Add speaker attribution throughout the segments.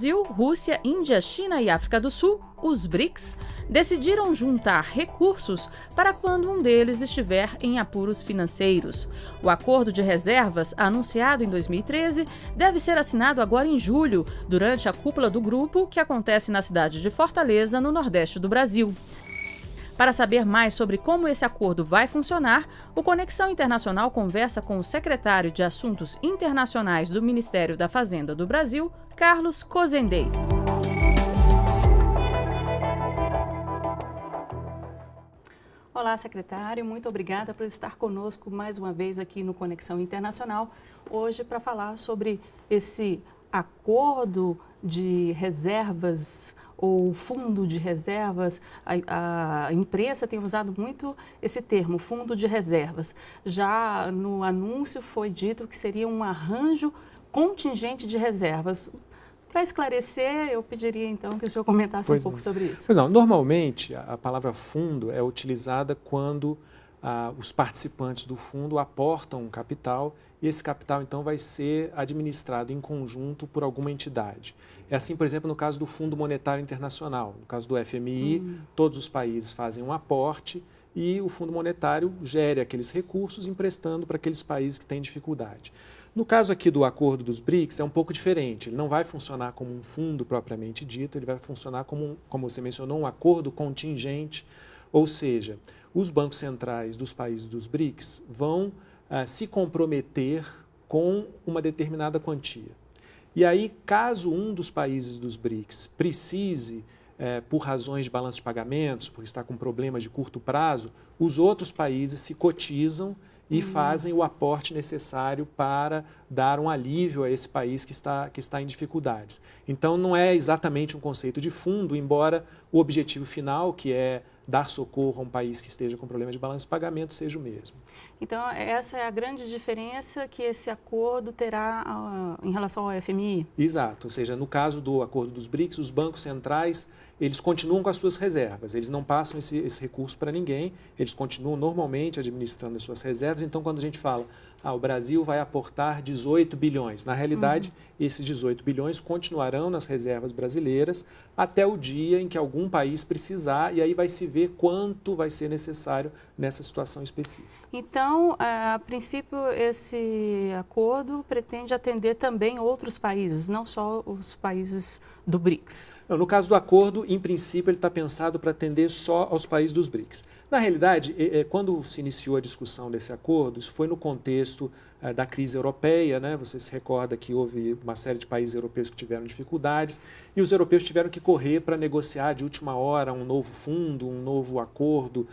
Speaker 1: Brasil, Rússia, Índia, China e África do Sul, os BRICS, decidiram juntar recursos para quando um deles estiver em apuros financeiros. O acordo de reservas, anunciado em 2013, deve ser assinado agora em julho, durante a cúpula do grupo, que acontece na cidade de Fortaleza, no Nordeste do Brasil. Para saber mais sobre como esse acordo vai funcionar, o Conexão Internacional conversa com o secretário de Assuntos Internacionais do Ministério da Fazenda do Brasil, Carlos Cozendey. Olá, secretário. Muito obrigada por estar conosco mais uma vez aqui no Conexão Internacional, hoje para falar sobre esse acordo de reservas ou fundo de reservas. A imprensa tem usado muito esse termo, fundo de reservas. Já no anúncio foi dito que seria um arranjo contingente de reservas. Para esclarecer, eu pediria então que o senhor comentasse um pouco sobre isso.
Speaker 2: Pois não, normalmente a palavra fundo é utilizada quando os participantes do fundo aportam um capital e esse capital então vai ser administrado em conjunto por alguma entidade. É assim, por exemplo, no caso do Fundo Monetário Internacional, no caso do FMI, todos os países fazem um aporte e o Fundo Monetário gere aqueles recursos emprestando para aqueles países que têm dificuldade. No caso aqui do acordo dos BRICS, é um pouco diferente. Ele não vai funcionar como um fundo propriamente dito, ele vai funcionar como você mencionou, um acordo contingente, ou seja, os bancos centrais dos países dos BRICS vão se comprometer com uma determinada quantia. E aí, caso um dos países dos BRICS precise, por razões de balanço de pagamentos, porque está com problemas de curto prazo, os outros países se cotizam e fazem o aporte necessário para dar um alívio a esse país que está em dificuldades. Então, não é exatamente um conceito de fundo, embora o objetivo final, que é dar socorro a um país que esteja com problema de balanço de pagamento, seja o mesmo.
Speaker 1: Então, essa é a grande diferença que esse acordo terá em relação ao FMI?
Speaker 2: Exato, ou seja, no caso do acordo dos BRICS, os bancos centrais, eles continuam com as suas reservas, eles não passam esse recurso para ninguém, eles continuam normalmente administrando as suas reservas. Então, quando a gente fala, o Brasil vai aportar 18 bilhões, na realidade, esses 18 bilhões continuarão nas reservas brasileiras até o dia em que algum país precisar, e aí vai se ver quanto vai ser necessário nessa situação específica.
Speaker 1: Então, a princípio, esse acordo pretende atender também outros países, não só os países do BRICS?
Speaker 2: Não, no caso do acordo, em princípio, ele está pensado para atender só aos países dos BRICS. Na realidade, quando se iniciou a discussão desse acordo, isso foi no contexto da crise europeia, né? Você se recorda que houve uma série de países europeus que tiveram dificuldades e os europeus tiveram que correr para negociar de última hora um novo fundo, um novo acordo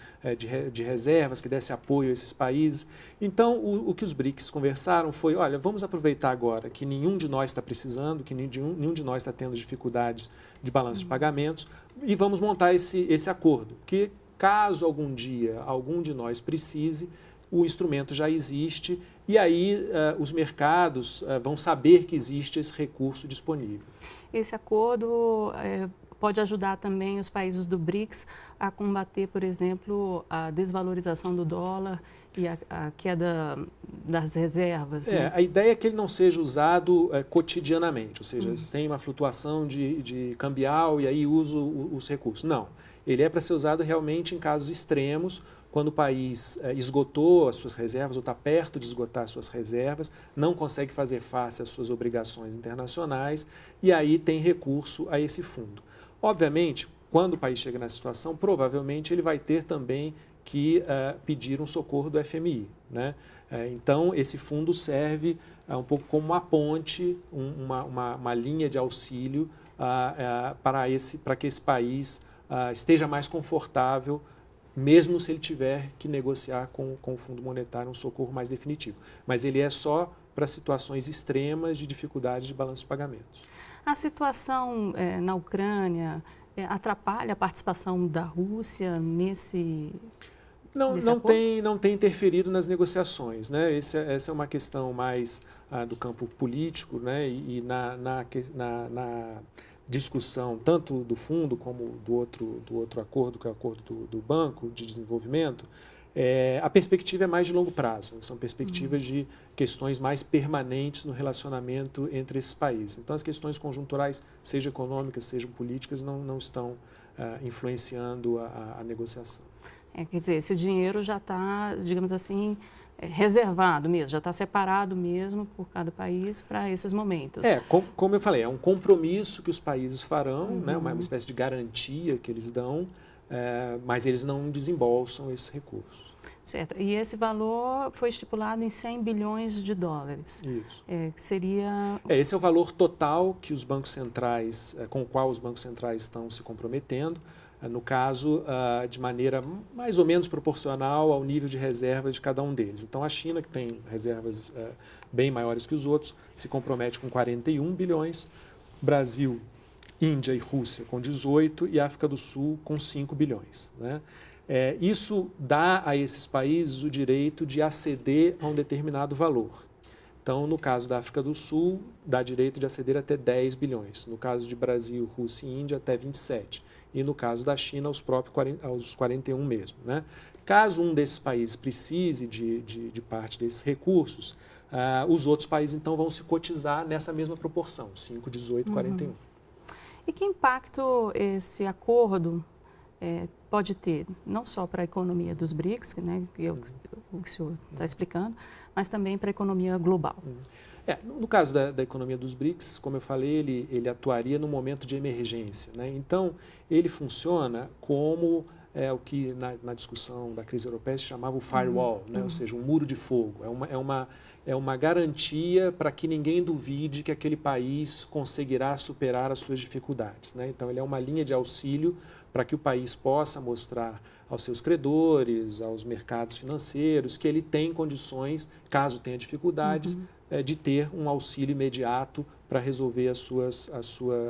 Speaker 2: de reservas que desse apoio a esses países. Então, o que os BRICS conversaram foi, olha, vamos aproveitar agora que nenhum de nós está precisando, que nenhum de nós está tendo dificuldades de balanço de pagamentos e vamos montar esse acordo, que caso algum dia algum de nós precise, o instrumento já existe e aí os mercados vão saber que existe esse recurso disponível.
Speaker 1: Esse acordo pode ajudar também os países do BRICS a combater, por exemplo, a desvalorização do dólar e a queda das reservas, né?
Speaker 2: A ideia é que ele não seja usado cotidianamente, ou seja, tem uma flutuação de cambial e aí uso os recursos. Não, ele é para ser usado realmente em casos extremos, quando o país esgotou as suas reservas ou está perto de esgotar as suas reservas, não consegue fazer face às suas obrigações internacionais e aí tem recurso a esse fundo. Obviamente, quando o país chega nessa situação, provavelmente ele vai ter também que pedir um socorro do FMI, né? Então, esse fundo serve um pouco como uma ponte, uma linha de auxílio para que esse país esteja mais confortável, mesmo se ele tiver que negociar com o Fundo Monetário um socorro mais definitivo. Mas ele é só para situações extremas de dificuldade de balanço de pagamentos.
Speaker 1: A situação na Ucrânia atrapalha a participação da Rússia nesse
Speaker 2: Não tem interferido nas negociações, né? Essa é uma questão mais do campo político, né? E na discussão tanto do fundo como do outro acordo, que é o acordo do Banco de Desenvolvimento, A perspectiva é mais de longo prazo, são perspectivas de questões mais permanentes no relacionamento entre esses países. Então, as questões conjunturais, seja econômicas, sejam políticas, não estão influenciando a negociação.
Speaker 1: Quer dizer, esse dinheiro já está, digamos assim, reservado mesmo, já está separado mesmo por cada país para esses momentos.
Speaker 2: Como eu falei, é um compromisso que os países farão, né, uma espécie de garantia que eles dão, mas eles não desembolsam esses recursos.
Speaker 1: Certo. E esse valor foi estipulado em 100 bilhões de dólares.
Speaker 2: Isso.
Speaker 1: Que seria...
Speaker 2: Esse é o valor total que os bancos centrais, com o qual os bancos centrais estão se comprometendo, no caso, de maneira mais ou menos proporcional ao nível de reservas de cada um deles. Então, a China, que tem reservas bem maiores que os outros, se compromete com 41 bilhões, Brasil, Índia e Rússia com 18 e África do Sul com 5 bilhões. Né? Isso dá a esses países o direito de aceder a um determinado valor. Então, no caso da África do Sul, dá direito de aceder até 10 bilhões. No caso de Brasil, Rússia e Índia, até 27. E no caso da China, aos 41 mesmo. Né? Caso um desses países precise de parte desses recursos, os outros países, então, vão se cotizar nessa mesma proporção, 5, 18, 41.
Speaker 1: E que impacto esse acordo pode ter, não só para a economia dos BRICS, né, que o que o senhor está explicando, mas também para a economia global?
Speaker 2: No caso da economia dos BRICS, como eu falei, ele atuaria no momento de emergência. Né? Então, ele funciona como o que na discussão da crise europeia se chamava o firewall, né? Ou seja, um muro de fogo. É uma garantia para que ninguém duvide que aquele país conseguirá superar as suas dificuldades. Né? Então, ele é uma linha de auxílio para que o país possa mostrar aos seus credores, aos mercados financeiros, que ele tem condições, caso tenha dificuldades, de ter um auxílio imediato para resolver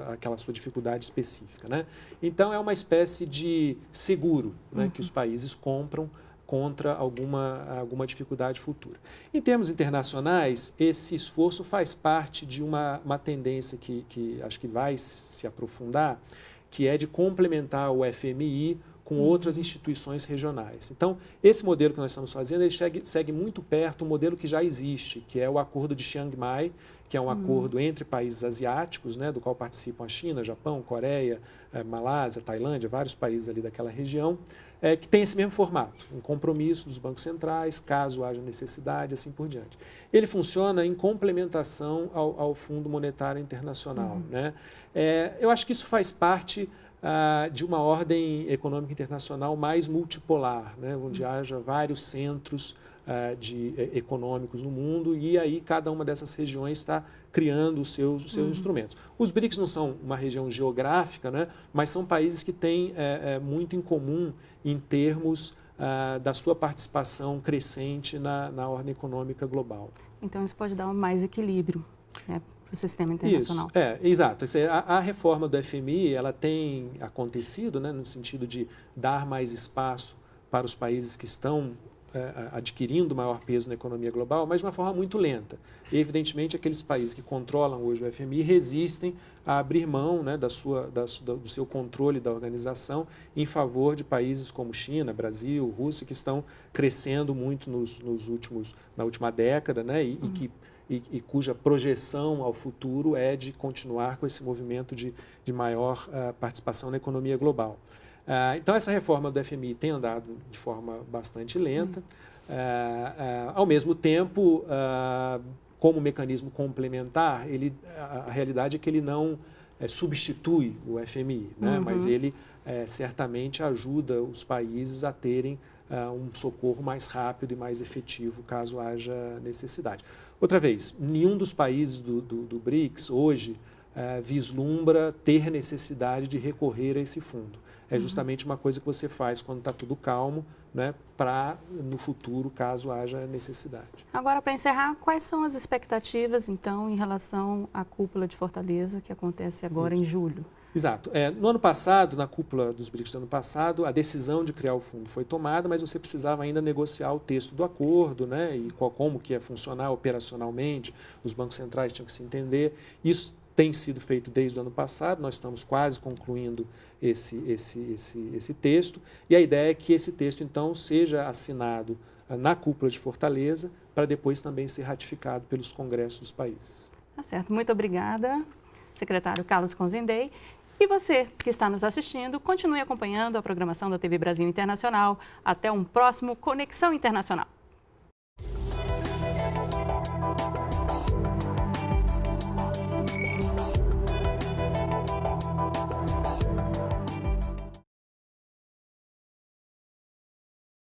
Speaker 2: aquela sua dificuldade específica. Né? Então, é uma espécie de seguro, né, que os países compram contra alguma dificuldade futura. Em termos internacionais, esse esforço faz parte de uma tendência que acho que vai se aprofundar, que é de complementar o FMI com outras instituições regionais. Então, esse modelo que nós estamos fazendo, ele segue muito perto um modelo que já existe, que é o Acordo de Chiang Mai, que é um acordo entre países asiáticos, né, do qual participam a China, Japão, Coreia, Malásia, Tailândia, vários países ali daquela região, que tem esse mesmo formato, um compromisso dos bancos centrais, caso haja necessidade, assim por diante. Ele funciona em complementação ao Fundo Monetário Internacional. Né? Eu acho que isso faz parte de uma ordem econômica internacional mais multipolar, né? Onde haja vários centros econômicos no mundo e aí cada uma dessas regiões está criando os seus instrumentos. Os BRICS não são uma região geográfica, né? Mas são países que têm muito em comum em termos da sua participação crescente na ordem econômica global.
Speaker 1: Então, isso pode dar mais equilíbrio, né, para o sistema internacional.
Speaker 2: Isso, exato. A reforma do FMI ela tem acontecido, né, no sentido de dar mais espaço para os países que estão adquirindo maior peso na economia global, mas de uma forma muito lenta. E, evidentemente, aqueles países que controlam hoje o FMI resistem a abrir mão, né, do seu controle da organização em favor de países como China, Brasil, Rússia, que estão crescendo muito na última década, né, e cuja projeção ao futuro é de continuar com esse movimento de maior participação na economia global. Então, essa reforma do FMI tem andado de forma bastante lenta. Ao mesmo tempo, como mecanismo complementar, a realidade é que ele não substitui o FMI, né? Mas ele certamente ajuda os países a terem um socorro mais rápido e mais efetivo, caso haja necessidade. Outra vez, nenhum dos países do BRICS hoje vislumbra ter necessidade de recorrer a esse fundo. É justamente uma coisa que você faz quando está tudo calmo, né, para no futuro, caso haja necessidade.
Speaker 1: Agora, para encerrar, quais são as expectativas, então, em relação à cúpula de Fortaleza, que acontece agora em julho?
Speaker 2: Exato. No ano passado, na cúpula dos BRICS do ano passado, a decisão de criar o fundo foi tomada, mas você precisava ainda negociar o texto do acordo, né, e como que ia funcionar operacionalmente, os bancos centrais tinham que se entender. Isso tem sido feito desde o ano passado, nós estamos quase concluindo esse texto, e a ideia é que esse texto, então, seja assinado na cúpula de Fortaleza, para depois também ser ratificado pelos congressos dos países.
Speaker 1: Tá certo. Muito obrigada, secretário Carlos Conzendei. E você que está nos assistindo, continue acompanhando a programação da TV Brasil Internacional. Até um próximo Conexão Internacional.